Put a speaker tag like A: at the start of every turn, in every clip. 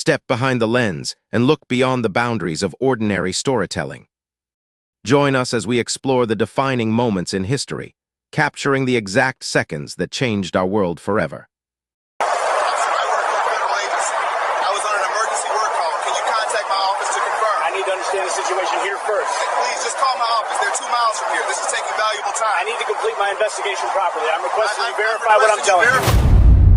A: step behind the lens, and look beyond the boundaries of ordinary storytelling. Join us as we explore the defining moments in history, capturing the exact seconds that changed our world forever.
B: I work for a federal agency. I was on an emergency work call. Can you contact my office to confirm?
C: I need to understand the situation here first.
B: Please, just call my office. They're 2 miles from here. This is taking valuable time.
C: I need to complete my investigation properly. I'm requesting you verify what I'm telling you.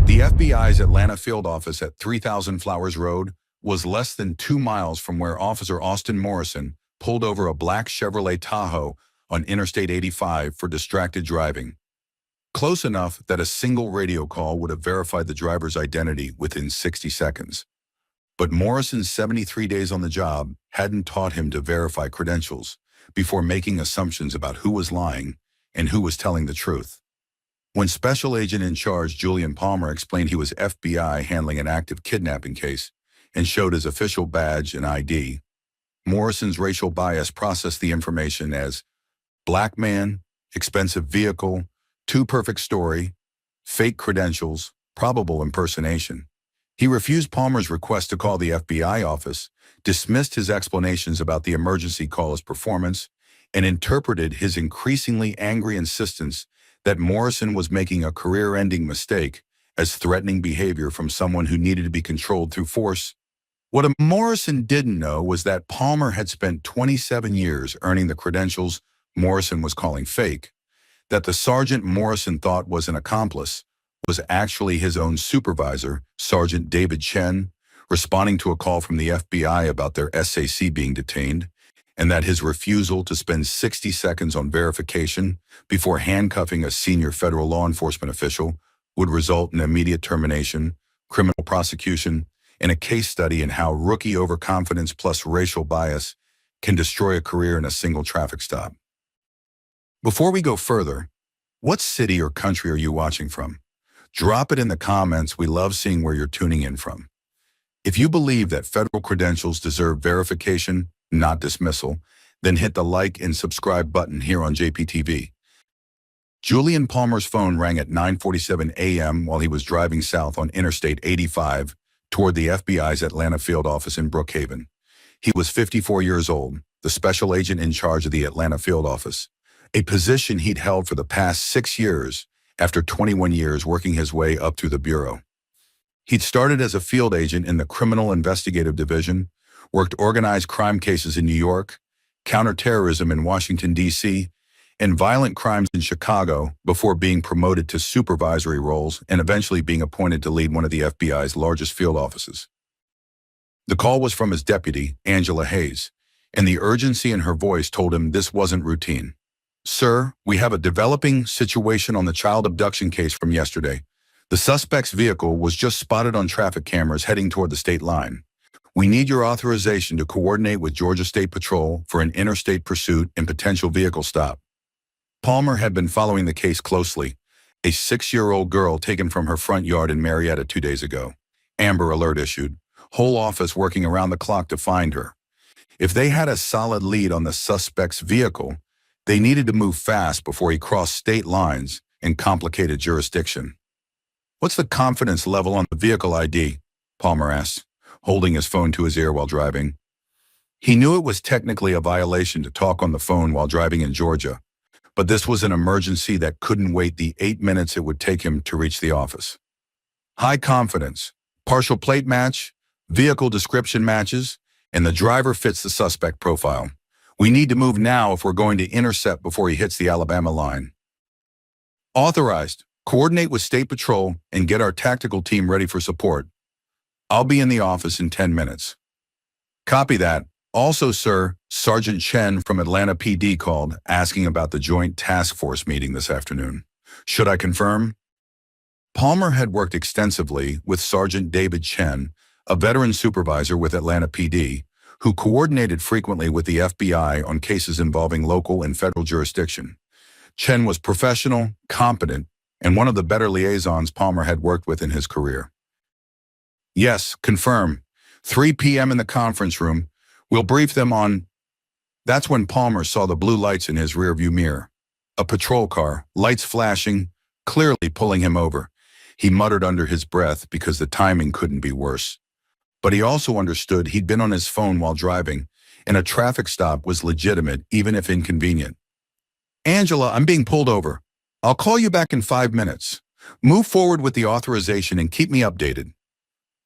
D: The FBI's Atlanta field office at 3000 Flowers Road was less than 2 miles from where Officer Austin Morrison pulled over a black Chevrolet Tahoe on Interstate 85 for distracted driving. Close enough that a single radio call would have verified the driver's identity within 60 seconds. But Morrison's 73 days on the job hadn't taught him to verify credentials before making assumptions about who was lying and who was telling the truth. When Special Agent in Charge Julian Palmer explained he was FBI handling an active kidnapping case and showed his official badge and ID, Morrison's racial bias processed the information as black man, expensive vehicle, too perfect story, fake credentials, probable impersonation. He refused Palmer's request to call the FBI office, dismissed his explanations about the emergency call as performance, and interpreted his increasingly angry insistence that Morrison was making a career-ending mistake as threatening behavior from someone who needed to be controlled through force. What Morrison didn't know was that Palmer had spent 27 years earning the credentials Morrison was calling fake, that the sergeant Morrison thought was an accomplice was actually his own supervisor, Sergeant David Chen, responding to a call from the FBI about their SAC being detained, and that his refusal to spend 60 seconds on verification before handcuffing a senior federal law enforcement official would result in immediate termination, criminal prosecution, and a case study in how rookie overconfidence plus racial bias can destroy a career in a single traffic stop. Before we go further, what city or country are you watching from? Drop it in the comments. We love seeing where you're tuning in from. If you believe that federal credentials deserve verification, not dismissal, then hit the like and subscribe button here on JPTV. Julian Palmer's phone rang at 9:47 a.m. while he was driving south on Interstate 85 toward the FBI's Atlanta field office in Brookhaven. He was 54 years old, the special agent in charge of the Atlanta field office, a position he'd held for the past 6 years after 21 years working his way up through the bureau. He'd started as a field agent in the Criminal Investigative Division, worked organized crime cases in New York, counterterrorism in Washington, D.C., and violent crimes in Chicago before being promoted to supervisory roles and eventually being appointed to lead one of the FBI's largest field offices. The call was from his deputy, Angela Hayes, and the urgency in her voice told him this wasn't routine. "Sir, we have a developing situation on the child abduction case from yesterday. The suspect's vehicle was just spotted on traffic cameras heading toward the state line. We need your authorization to coordinate with Georgia State Patrol for an interstate pursuit and potential vehicle stop." Palmer had been following the case closely, a 6-year-old girl taken from her front yard in Marietta 2 days ago. Amber Alert issued, whole office working around the clock to find her. If they had a solid lead on the suspect's vehicle, they needed to move fast before he crossed state lines and complicated jurisdiction. "What's the confidence level on the vehicle ID?" Palmer asked, holding his phone to his ear while driving. He knew it was technically a violation to talk on the phone while driving in Georgia, but this was an emergency that couldn't wait the 8 minutes it would take him to reach the office. "High confidence, partial plate match, vehicle description matches, and the driver fits the suspect profile. We need to move now if we're going to intercept before he hits the Alabama line." "Authorized. Coordinate with State Patrol and get our tactical team ready for support. I'll be in the office in 10 minutes. "Copy that. Also, sir, Sergeant Chen from Atlanta PD called asking about the Joint Task Force meeting this afternoon. Should I confirm?" Palmer had worked extensively with Sergeant David Chen, a veteran supervisor with Atlanta PD, who coordinated frequently with the FBI on cases involving local and federal jurisdiction. Chen was professional, competent, and one of the better liaisons Palmer had worked with in his career. "Yes, confirm. 3 p.m. in the conference room. We'll brief them on..." That's when Palmer saw the blue lights in his rearview mirror. A patrol car, lights flashing, clearly pulling him over. He muttered under his breath because the timing couldn't be worse. but he also understood he'd been on his phone while driving, and a traffic stop was legitimate even if inconvenient. "Angela, I'm being pulled over. I'll call you back in 5 minutes. Move forward with the authorization and keep me updated."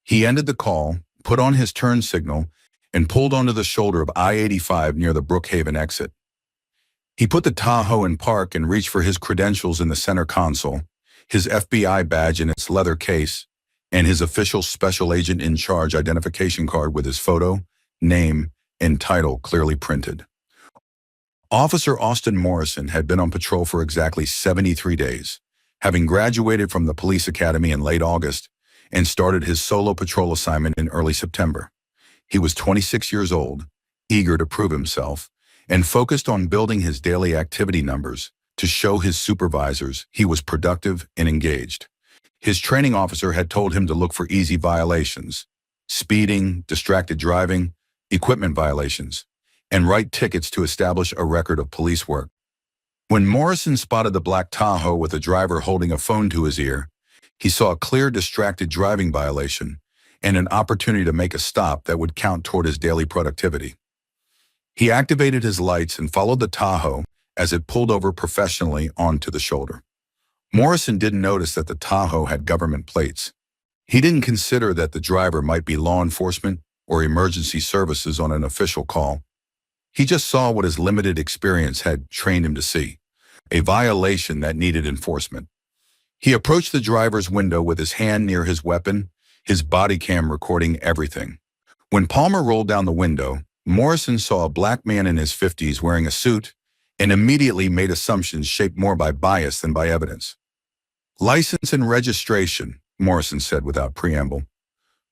D: He ended the call, put on his turn signal, and pulled onto the shoulder of I-85 near the Brookhaven exit. He put the Tahoe in park and reached for his credentials in the center console, his FBI badge in its leather case, and his official special agent in charge identification card with his photo, name, and title clearly printed. Officer Austin Morrison had been on patrol for exactly 73 days, having graduated from the police academy in late August and started his solo patrol assignment in early September. He was 26 years old, eager to prove himself, and focused on building his daily activity numbers to show his supervisors he was productive and engaged. His training officer had told him to look for easy violations, speeding, distracted driving, equipment violations, and write tickets to establish a record of police work. When Morrison spotted the black Tahoe with a driver holding a phone to his ear, he saw a clear distracted driving violation and an opportunity to make a stop that would count toward his daily productivity. He activated his lights and followed the Tahoe as it pulled over professionally onto the shoulder. Morrison didn't notice that the Tahoe had government plates. He didn't consider that the driver might be law enforcement or emergency services on an official call. He just saw what his limited experience had trained him to see, a violation that needed enforcement. He approached the driver's window with his hand near his weapon, his body cam recording everything. When Palmer rolled down the window, Morrison saw a black man in his 50s wearing a suit and immediately made assumptions shaped more by bias than by evidence. "License and registration," Morrison said without preamble.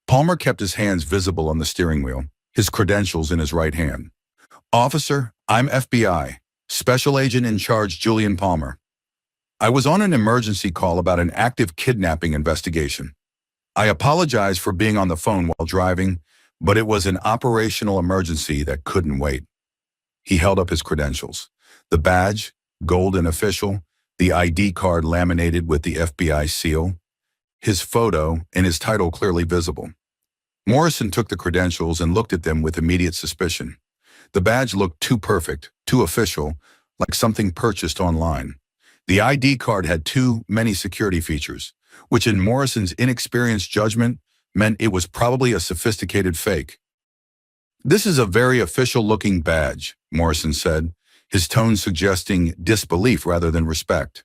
D: Palmer kept his hands visible on the steering wheel, his credentials in his right hand. "Officer, I'm FBI, Special Agent in Charge Julian Palmer. I was on an emergency call about an active kidnapping investigation. I apologize for being on the phone while driving, but it was an operational emergency that couldn't wait." He held up his credentials. The badge, gold and official, the ID card laminated with the FBI seal, his photo, and his title clearly visible. Morrison took the credentials and looked at them with immediate suspicion. The badge looked too perfect, too official, like something purchased online. The ID card had too many security features, which in Morrison's inexperienced judgment meant it was probably a sophisticated fake. "This is a very official-looking badge," Morrison said, his tone suggesting disbelief rather than respect.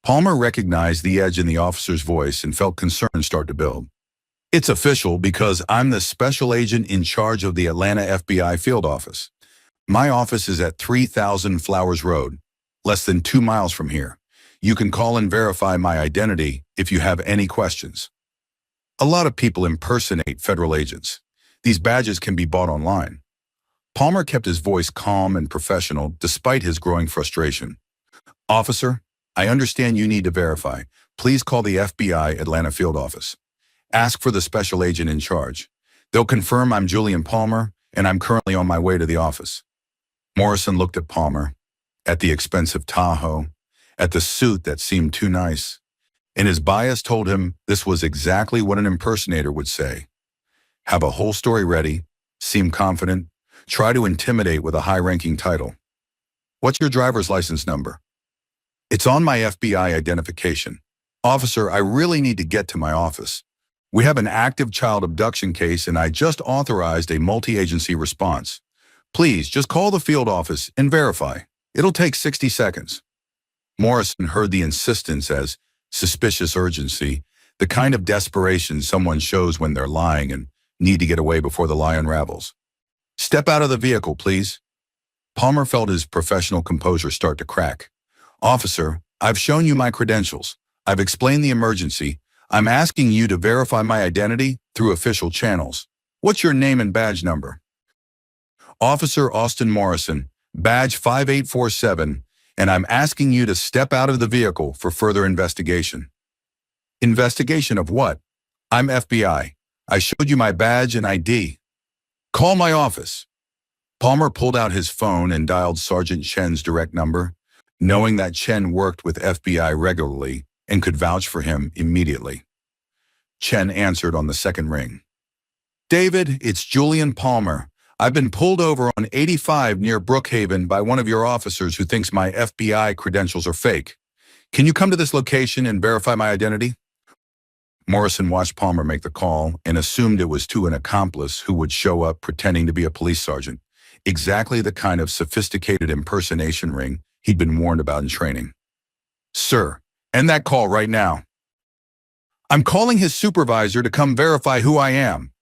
D: Palmer recognized the edge in the officer's voice and felt concern start to build. "It's official because I'm the special agent in charge of the Atlanta FBI field office. My office is at 3000 Flowers Road, less than 2 miles from here. You can call and verify my identity if you have any questions." A lot of people impersonate federal agents. These badges can be bought online. Palmer kept his voice calm and professional despite his growing frustration. "Officer, I understand you need to verify. Please call the FBI Atlanta field office. Ask for the special agent in charge. They'll confirm I'm Julian Palmer and I'm currently on my way to the office." Morrison looked at Palmer, at the expensive Tahoe, at the suit that seemed too nice, and his bias told him this was exactly what an impersonator would say. Have a whole story ready, seem confident, try to intimidate with a high-ranking title. "What's your driver's license number?" "It's on my FBI identification. Officer, I really need to get to my office. We have an active child abduction case and I just authorized a multi-agency response. Please just call the field office and verify. It'll take 60 seconds. Morrison heard the insistence as suspicious urgency, the kind of desperation someone shows when they're lying and need to get away before the lie unravels. "Step out of the vehicle, please." Palmer felt his professional composure start to crack. "Officer, I've shown you my credentials. I've explained the emergency. I'm asking you to verify my identity through official channels. What's your name and badge number?" "Officer Austin Morrison, badge 5847, and I'm asking you to step out of the vehicle for further investigation." "Investigation of what?" "I'm FBI. I showed you my badge and ID." "Call my office." Palmer pulled out his phone and dialed Sergeant Chen's direct number, knowing that Chen worked with FBI regularly and could vouch for him immediately. Chen answered on the second ring. David, it's Julian Palmer. I've been pulled over on 85 near Brookhaven by one of your officers who thinks my FBI credentials are fake. Can you come to this location and verify my identity? Morrison watched Palmer make the call and assumed it was to an accomplice who would show up pretending to be a police sergeant, exactly the kind of sophisticated impersonation ring he'd been warned about in training. Sir, end that call right now. I'm calling his supervisor to come verify who I am.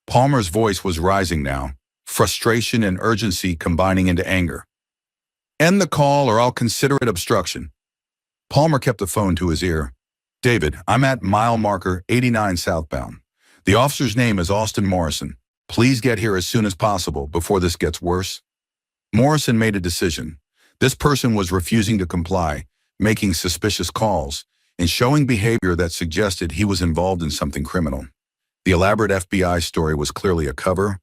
D: Palmer's voice was rising now, frustration and urgency combining into anger. End the call or I'll consider it obstruction. Palmer kept the phone to his ear. David, I'm at mile marker 89 southbound. The officer's name is Austin Morrison. Please get here as soon as possible before this gets worse. Morrison made a decision. This person was refusing to comply, making suspicious calls, and showing behavior that suggested he was involved in something criminal. The elaborate FBI story was clearly a cover,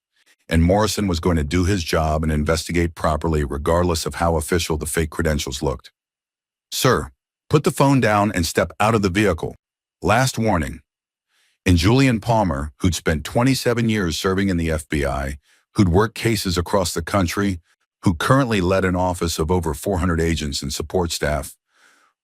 D: and Morrison was going to do his job and investigate properly regardless of how official the fake credentials looked. Sir, put the phone down and step out of the vehicle. Last warning. And Julian Palmer, who'd spent 27 years serving in the FBI, who'd worked cases across the country, who currently led an office of over 400 agents and support staff,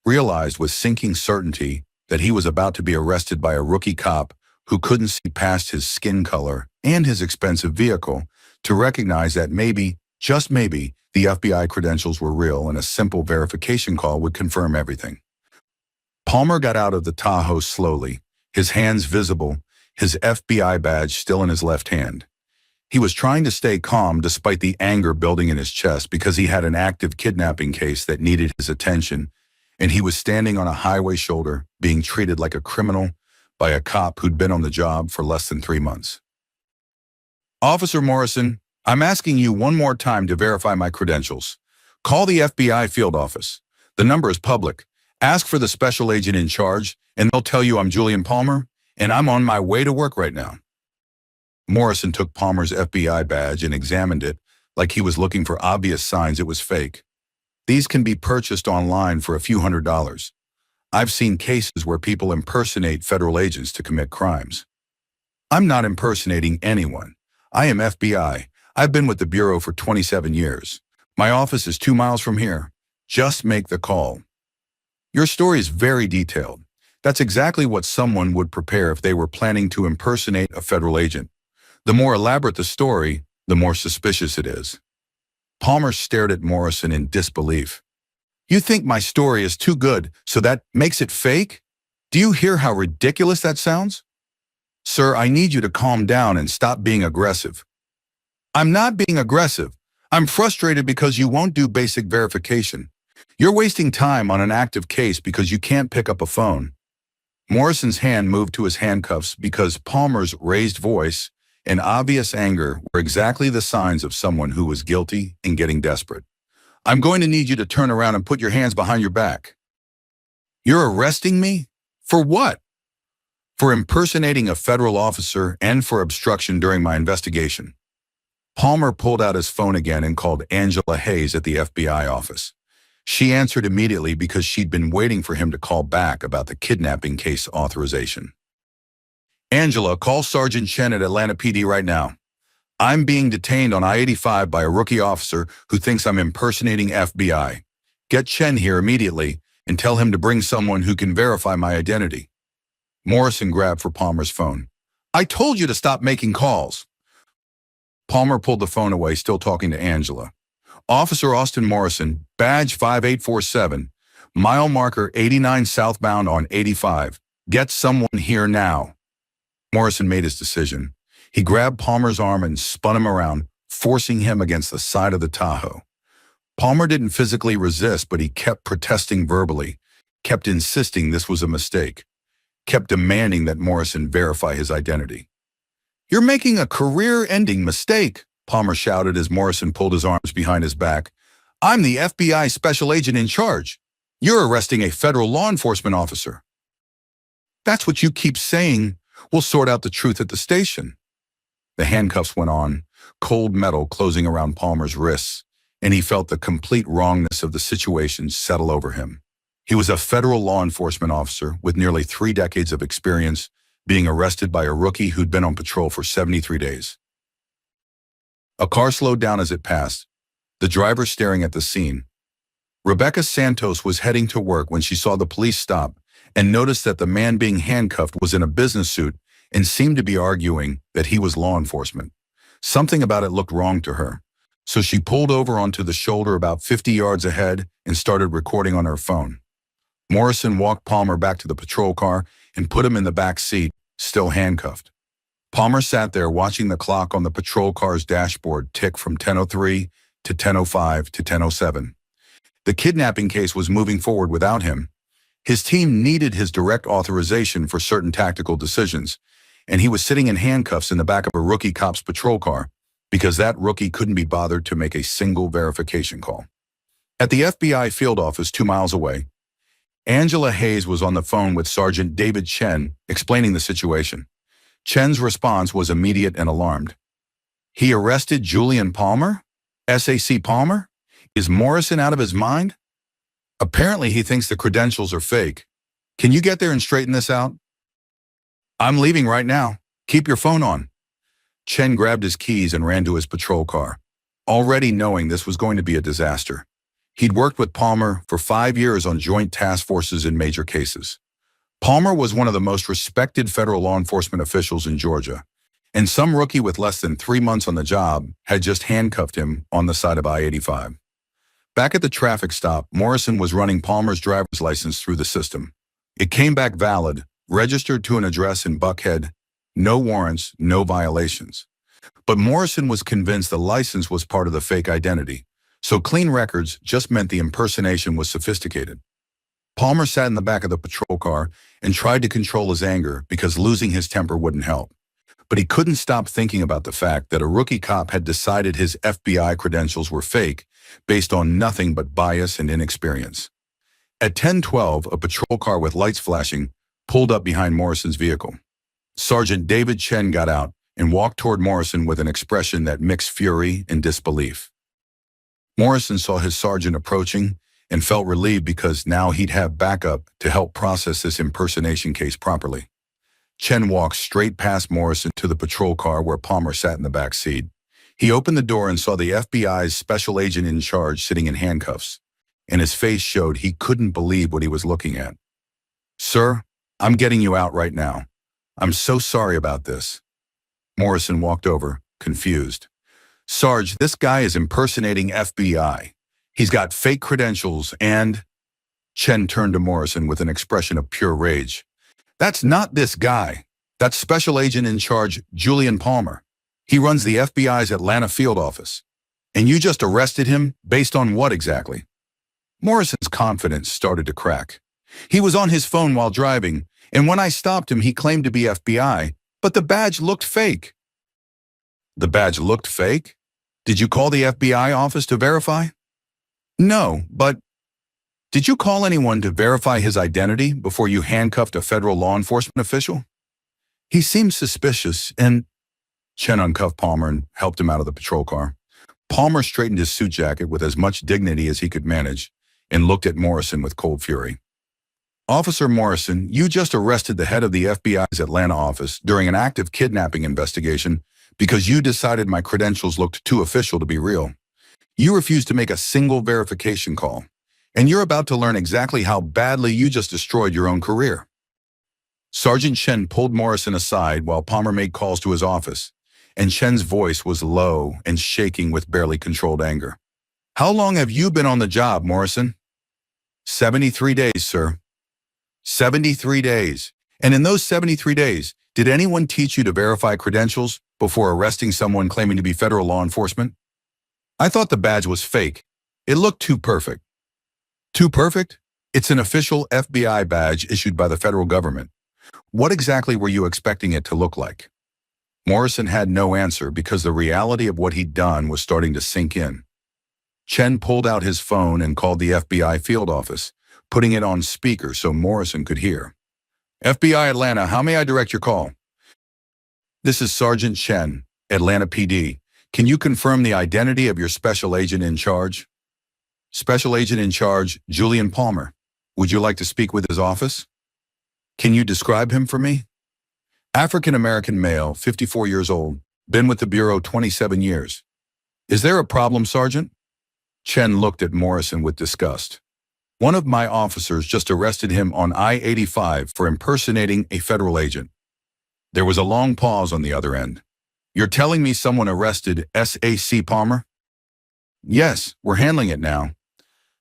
D: realized with sinking certainty that he was about to be arrested by a rookie cop who couldn't see past his skin color and his expensive vehicle to recognize that maybe, just maybe, the FBI credentials were real and a simple verification call would confirm everything. Palmer got out of the Tahoe slowly, his hands visible, his FBI badge still in his left hand. He was trying to stay calm despite the anger building in his chest because he had an active kidnapping case that needed his attention, and he was standing on a highway shoulder being treated like a criminal by a cop who'd been on the job for less than 3 months. Officer Morrison, I'm asking you one more time to verify my credentials. Call the FBI field office. The number is public. Ask for the special agent in charge, and they'll tell you I'm Julian Palmer, and I'm on my way to work right now. Morrison took Palmer's FBI badge and examined it like he was looking for obvious signs it was fake. These can be purchased online for a few $100s. I've seen cases where people impersonate federal agents to commit crimes. I'm not impersonating anyone. I am FBI. I've been with the Bureau for 27 years. My office is 2 miles from here. Just make the call. Your story is very detailed. That's exactly what someone would prepare if they were planning to impersonate a federal agent. The more elaborate the story, the more suspicious it is. Palmer stared at Morrison in disbelief. You think my story is too good, so that makes it fake? Do you hear how ridiculous that sounds? Sir, I need you to calm down and stop being aggressive. I'm not being aggressive. I'm frustrated because you won't do basic verification. You're wasting time on an active case because you can't pick up a phone. Morrison's hand moved to his handcuffs because Palmer's raised voice and obvious anger were exactly the signs of someone who was guilty and getting desperate. I'm going to need you to turn around and put your hands behind your back. You're arresting me? For what? For impersonating a federal officer and for obstruction during my investigation. Palmer pulled out his phone again and called Angela Hayes at the FBI office. She answered immediately because she'd been waiting for him to call back about the kidnapping case authorization. Angela, call Sergeant Chen at Atlanta PD right now. I'm being detained on I-85 by a rookie officer who thinks I'm impersonating FBI. Get Chen here immediately and tell him to bring someone who can verify my identity. Morrison grabbed for Palmer's phone. I told you to stop making calls. Palmer pulled the phone away, still talking to Angela. Officer Austin Morrison, badge 5847, mile marker 89 southbound on 85. Get someone here now. Morrison made his decision. He grabbed Palmer's arm and spun him around, forcing him against the side of the Tahoe. Palmer didn't physically resist, but he kept protesting verbally, kept insisting this was a mistake, kept demanding that Morrison verify his identity. You're making a career-ending mistake, Palmer shouted as Morrison pulled his arms behind his back. I'm the FBI special agent in charge. You're arresting a federal law enforcement officer. That's what you keep saying. We'll sort out the truth at the station. The handcuffs went on, cold metal closing around Palmer's wrists, and he felt the complete wrongness of the situation settle over him. He was a federal law enforcement officer with nearly 3 decades of experience, being arrested by a rookie who'd been on patrol for 73 days. A car slowed down as it passed, the driver staring at the scene. Rebecca Santos was heading to work when she saw the police stop and noticed that the man being handcuffed was in a business suit and seemed to be arguing that he was law enforcement. Something about it looked wrong to her, so she pulled over onto the shoulder about 50 yards ahead and started recording on her phone. Morrison walked Palmer back to the patrol car and put him in the back seat, still handcuffed. Palmer sat there watching the clock on the patrol car's dashboard tick from 10:03 to 10:05 to 10:07. The kidnapping case was moving forward without him. His team needed his direct authorization for certain tactical decisions, and he was sitting in handcuffs in the back of a rookie cop's patrol car because that rookie couldn't be bothered to make a single verification call. At the FBI field office 2 miles away, Angela Hayes was on the phone with Sergeant David Chen explaining the situation. Chen's response was immediate and alarmed. He arrested Julian Palmer? SAC Palmer? Is Morrison out of his mind? Apparently he thinks the credentials are fake. Can you get there and straighten this out? I'm leaving right now. Keep your phone on. Chen grabbed his keys and ran to his patrol car, already knowing this was going to be a disaster. He'd worked with Palmer for 5 years on joint task forces in major cases. Palmer was one of the most respected federal law enforcement officials in Georgia, and some rookie with less than 3 months on the job had just handcuffed him on the side of I-85. Back at the traffic stop, Morrison was running Palmer's driver's license through the system. It came back valid, registered to an address in Buckhead, no warrants, no violations. But Morrison was convinced the license was part of the fake identity, so clean records just meant the impersonation was sophisticated. Palmer sat in the back of the patrol car and tried to control his anger because losing his temper wouldn't help. But he couldn't stop thinking about the fact that a rookie cop had decided his FBI credentials were fake based on nothing but bias and inexperience. At 10:12, a patrol car with lights flashing pulled up behind Morrison's vehicle. Sergeant David Chen got out and walked toward Morrison with an expression that mixed fury and disbelief. Morrison saw his sergeant approaching and felt relieved because now he'd have backup to help process this impersonation case properly. Chen walked straight past Morrison to the patrol car where Palmer sat in the back seat. He opened the door and saw the FBI's special agent in charge sitting in handcuffs, and his face showed he couldn't believe what he was looking at. "Sir, I'm getting you out right now. I'm so sorry about this." Morrison walked over, confused. "Sarge, this guy is impersonating FBI. He's got fake credentials and—" Chen turned to Morrison with an expression of pure rage. "That's not this guy. That's Special Agent in Charge Julian Palmer. He runs the FBI's Atlanta field office. And you just arrested him based on what exactly?" Morrison's confidence started to crack. "He was on his phone while driving, and when I stopped him, he claimed to be FBI, but the badge looked fake." "The badge looked fake? Did you call the FBI office to verify?" "No, but did you call anyone to verify his identity before you handcuffed a federal law enforcement official?" "He seemed suspicious and—" Chen uncuffed Palmer and helped him out of the patrol car. Palmer straightened his suit jacket with as much dignity as he could manage and looked at Morrison with cold fury. "Officer Morrison, you just arrested the head of the FBI's Atlanta office during an active kidnapping investigation because you decided my credentials looked too official to be real. You refused to make a single verification call, and you're about to learn exactly how badly you just destroyed your own career." Sergeant Chen pulled Morrison aside while Palmer made calls to his office, and Chen's voice was low and shaking with barely controlled anger. "How long have you been on the job, Morrison?" 73 days, sir." 73 days. And in those 73 days, did anyone teach you to verify credentials before arresting someone claiming to be federal law enforcement? "I thought the badge was fake. It looked too perfect." "Too perfect? It's an official FBI badge issued by the federal government. What exactly were you expecting it to look like?" Morrison had no answer because the reality of what he'd done was starting to sink in. Chen pulled out his phone and called the FBI field office, putting it on speaker so Morrison could hear. "FBI Atlanta, how may I direct your call?" "This is Sergeant Chen, Atlanta PD. Can you confirm the identity of your special agent in charge?" "Special agent in charge, Julian Palmer. Would you like to speak with his office?" "Can you describe him for me?" African-American male, 54 years old, been with the Bureau 27 years. Is there a problem, Sergeant? Chen looked at Morrison with disgust. One of my officers just arrested him on I-85 for impersonating a federal agent. There was a long pause on the other end. You're telling me someone arrested S.A.C. Palmer? Yes, we're handling it now.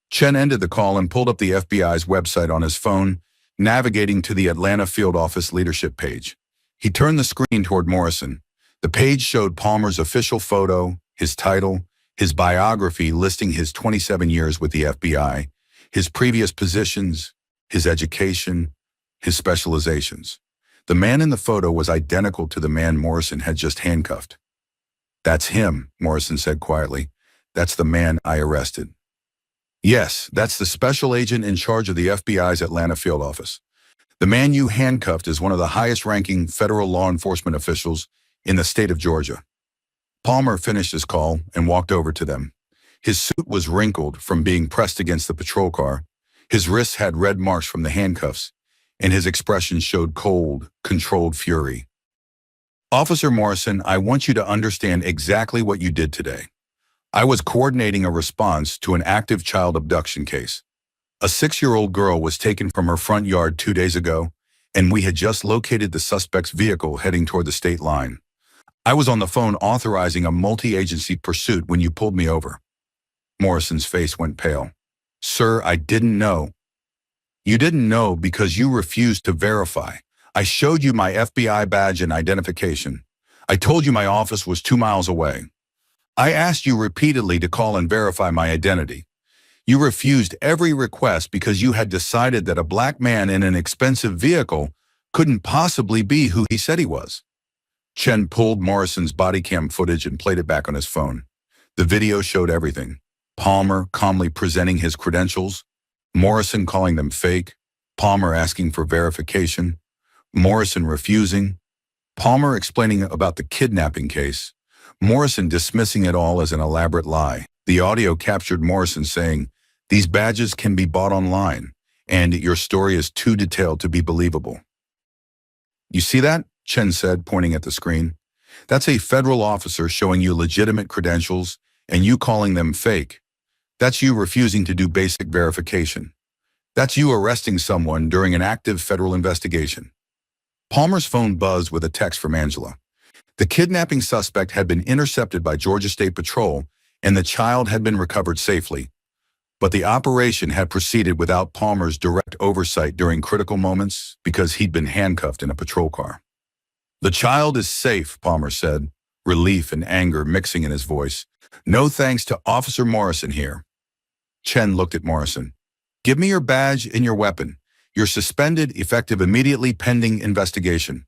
D: Chen ended the call and pulled up the FBI's website on his phone, navigating to the Atlanta Field Office leadership page. He turned the screen toward Morrison. The page showed Palmer's official photo, his title, his biography listing his 27 years with the FBI, his previous positions, his education, his specializations. The man in the photo was identical to the man Morrison had just handcuffed. That's him, Morrison said quietly. That's the man I arrested. Yes, that's the special agent in charge of the FBI's Atlanta field office. The man you handcuffed is one of the highest-ranking federal law enforcement officials in the state of Georgia. Palmer finished his call and walked over to them. His suit was wrinkled from being pressed against the patrol car. His wrists had red marks from the handcuffs, and his expression showed cold, controlled fury. Officer Morrison, I want you to understand exactly what you did today. I was coordinating a response to an active child abduction case. A 6-year-old girl was taken from her front yard 2 days ago, and we had just located the suspect's vehicle heading toward the state line. I was on the phone authorizing a multi-agency pursuit when you pulled me over. Morrison's face went pale. Sir, I didn't know. You didn't know because you refused to verify. I showed you my FBI badge and identification. I told you my office was 2 miles away. I asked you repeatedly to call and verify my identity. You refused every request because you had decided that a black man in an expensive vehicle couldn't possibly be who he said he was. Chen pulled Morrison's body cam footage and played it back on his phone. The video showed everything. Palmer calmly presenting his credentials, Morrison calling them fake, Palmer asking for verification, Morrison refusing, Palmer explaining about the kidnapping case, Morrison dismissing it all as an elaborate lie. The audio captured Morrison saying, "These badges can be bought online, and your story is too detailed to be believable." You see that? Chen said, pointing at the screen. That's a federal officer showing you legitimate credentials and you calling them fake. That's you refusing to do basic verification. That's you arresting someone during an active federal investigation. Palmer's phone buzzed with a text from Angela. The kidnapping suspect had been intercepted by Georgia State Patrol and the child had been recovered safely. But the operation had proceeded without Palmer's direct oversight during critical moments because he'd been handcuffed in a patrol car. The child is safe, Palmer said, relief and anger mixing in his voice. No thanks to Officer Morrison here. Chen looked at Morrison. Give me your badge and your weapon. You're suspended, effective immediately pending investigation.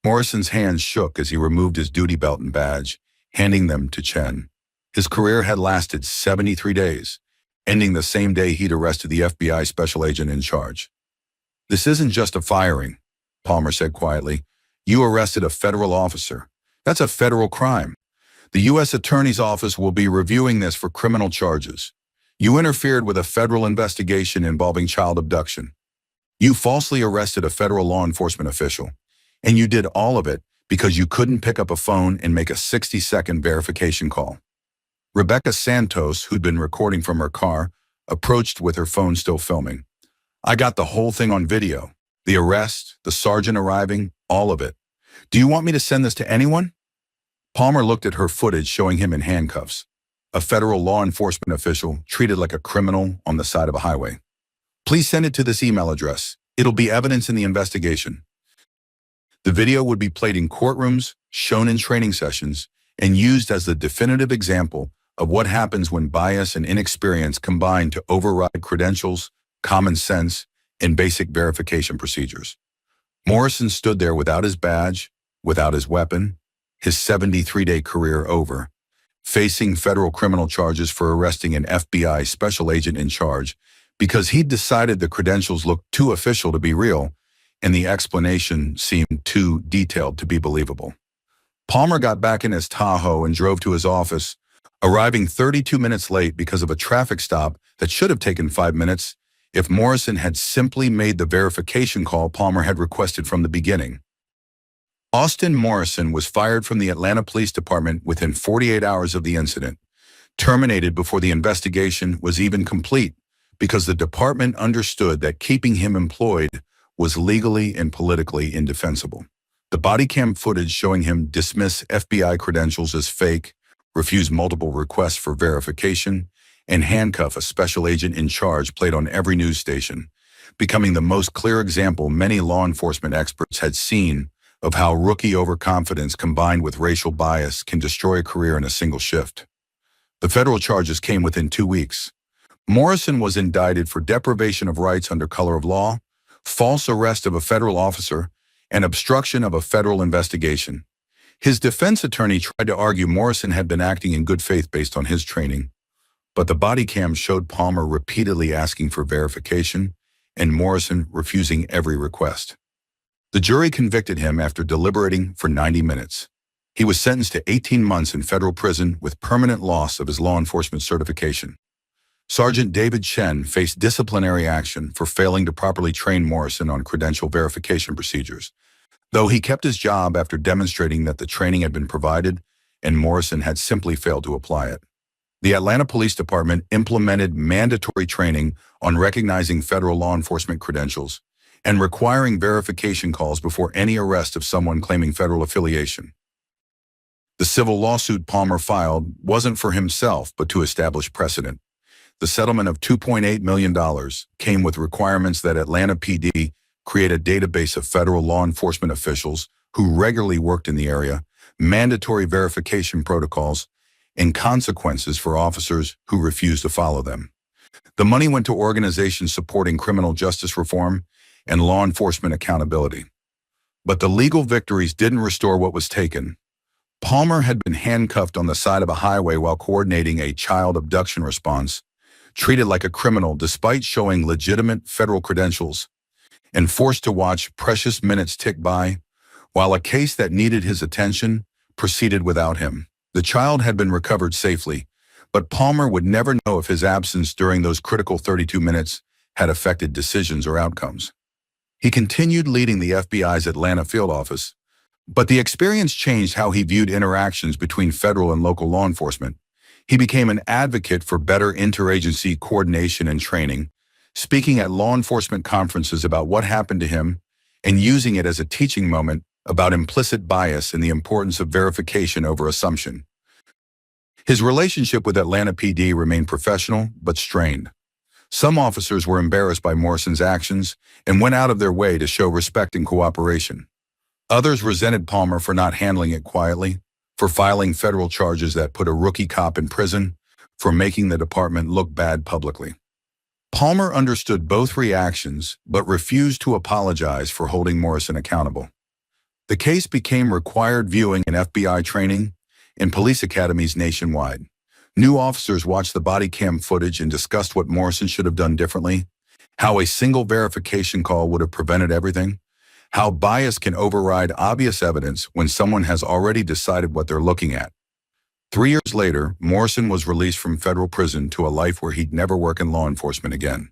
D: Morrison's hands shook as he removed his duty belt and badge, handing them to Chen. His career had lasted 73 days, ending the same day he'd arrested the FBI special agent in charge. This isn't just a firing, Palmer said quietly. You arrested a federal officer. That's a federal crime. The U.S. Attorney's Office will be reviewing this for criminal charges. You interfered with a federal investigation involving child abduction. You falsely arrested a federal law enforcement official. And you did all of it because you couldn't pick up a phone and make a 60-second verification call. Rebecca Santos, who'd been recording from her car, approached with her phone still filming. I got the whole thing on video. The arrest, the sergeant arriving, all of it. Do you want me to send this to anyone? Palmer looked at her footage showing him in handcuffs. A federal law enforcement official treated like a criminal on the side of a highway. Please send it to this email address. It'll be evidence in the investigation. The video would be played in courtrooms, shown in training sessions, and used as the definitive example of what happens when bias and inexperience combine to override credentials, common sense, and basic verification procedures. Morrison stood there without his badge, without his weapon, his 73-day career over, facing federal criminal charges for arresting an FBI special agent in charge because he'd decided the credentials looked too official to be real and the explanation seemed too detailed to be believable. Palmer got back in his Tahoe and drove to his office, arriving 32 minutes late because of a traffic stop that should have taken 5 minutes if Morrison had simply made the verification call Palmer had requested from the beginning. Austin Morrison was fired from the Atlanta Police Department within 48 hours of the incident, terminated before the investigation was even complete because the department understood that keeping him employed was legally and politically indefensible. The body cam footage showing him dismiss FBI credentials as fake, refuse multiple requests for verification, and handcuff a special agent in charge played on every news station, becoming the most clear example many law enforcement experts had seen of how rookie overconfidence combined with racial bias can destroy a career in a single shift. The federal charges came within 2 weeks. Morrison was indicted for deprivation of rights under color of law, false arrest of a federal officer, and obstruction of a federal investigation. His defense attorney tried to argue Morrison had been acting in good faith based on his training, but the body cam showed Palmer repeatedly asking for verification and Morrison refusing every request. The jury convicted him after deliberating for 90 minutes. He was sentenced to 18 months in federal prison with permanent loss of his law enforcement certification. Sergeant David Chen faced disciplinary action for failing to properly train Morrison on credential verification procedures, though he kept his job after demonstrating that the training had been provided and Morrison had simply failed to apply it. The Atlanta Police Department implemented mandatory training on recognizing federal law enforcement credentials and requiring verification calls before any arrest of someone claiming federal affiliation. The civil lawsuit Palmer filed wasn't for himself, but to establish precedent. The settlement of $2.8 million came with requirements that Atlanta PD create a database of federal law enforcement officials who regularly worked in the area, mandatory verification protocols, and consequences for officers who refused to follow them. The money went to organizations supporting criminal justice reform and law enforcement accountability. But the legal victories didn't restore what was taken. Palmer had been handcuffed on the side of a highway while coordinating a child abduction response, treated like a criminal despite showing legitimate federal credentials, and forced to watch precious minutes tick by, while a case that needed his attention proceeded without him. The child had been recovered safely, but Palmer would never know if his absence during those critical 32 minutes had affected decisions or outcomes. He continued leading the FBI's Atlanta field office, but the experience changed how he viewed interactions between federal and local law enforcement. He became an advocate for better interagency coordination and training, speaking at law enforcement conferences about what happened to him and using it as a teaching moment about implicit bias and the importance of verification over assumption. His relationship with Atlanta PD remained professional but strained. Some officers were embarrassed by Morrison's actions and went out of their way to show respect and cooperation. Others resented Palmer for not handling it quietly, for filing federal charges that put a rookie cop in prison, for making the department look bad publicly. Palmer understood both reactions but refused to apologize for holding Morrison accountable. The case became required viewing in FBI training and police academies nationwide. New officers watched the body cam footage and discussed what Morrison should have done differently, how a single verification call would have prevented everything, how bias can override obvious evidence when someone has already decided what they're looking at. 3 years later, Morrison was released from federal prison to a life where he'd never work in law enforcement again.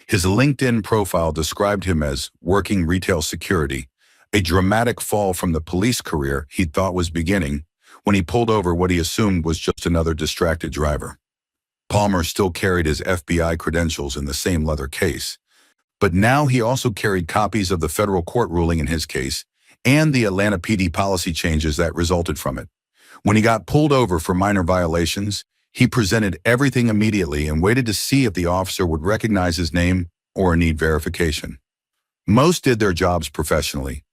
D: His LinkedIn profile described him as working retail security, a dramatic fall from the police career he thought was beginning when he pulled over what he assumed was just another distracted driver. Palmer still carried his FBI credentials in the same leather case, but now he also carried copies of the federal court ruling in his case and the Atlanta PD policy changes that resulted from it. When he got pulled over for minor violations, he presented everything immediately and waited to see if the officer would recognize his name or need verification. Most did their jobs professionally.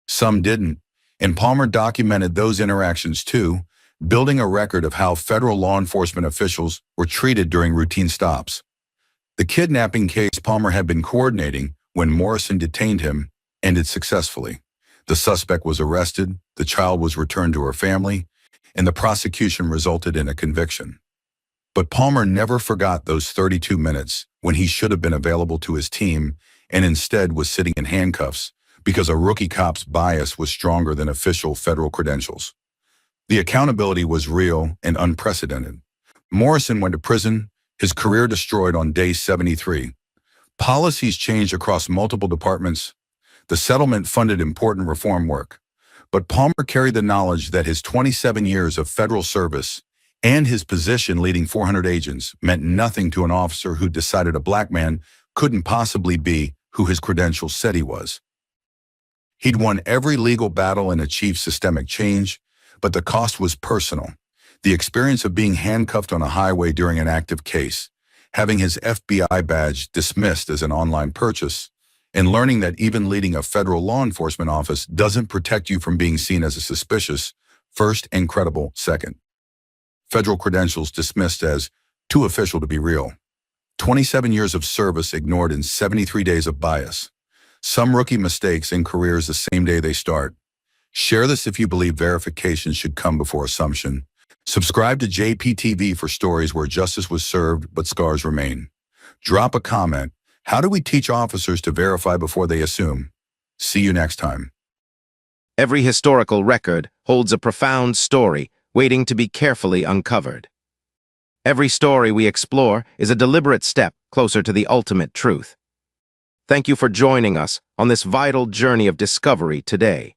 D: Some didn't, and Palmer documented those interactions too, building a record of how federal law enforcement officials were treated during routine stops. The kidnapping case Palmer had been coordinating when Morrison detained him ended successfully. The suspect was arrested, the child was returned to her family, and the prosecution resulted in a conviction. But Palmer never forgot those 32 minutes when he should have been available to his team and instead was sitting in handcuffs because a rookie cop's bias was stronger than official federal credentials. The accountability was real and unprecedented. Morrison went to prison, his career destroyed on day 73. Policies changed across multiple departments. The settlement funded important reform work. But Palmer carried the knowledge that his 27 years of federal service and his position leading 400 agents meant nothing to an officer who decided a black man couldn't possibly be who his credentials said he was. He'd won every legal battle and achieved systemic change, but the cost was personal. The experience of being handcuffed on a highway during an active case, having his FBI badge dismissed as an online purchase, and learning that even leading a federal law enforcement office doesn't protect you from being seen as a suspicious first and credible second. Federal credentials dismissed as too official to be real. 27 years of service ignored in 73 days of bias. Some rookie mistakes in careers the same day they start. Share this if you believe verification should come before assumption. Subscribe to JPTV for stories where justice was served but scars remain. Drop a comment. How do we teach officers to verify before they assume? See you next time.
A: Every historical record holds a profound story waiting to be carefully uncovered. Every story we explore is a deliberate step closer to the ultimate truth. Thank you for joining us on this vital journey of discovery today.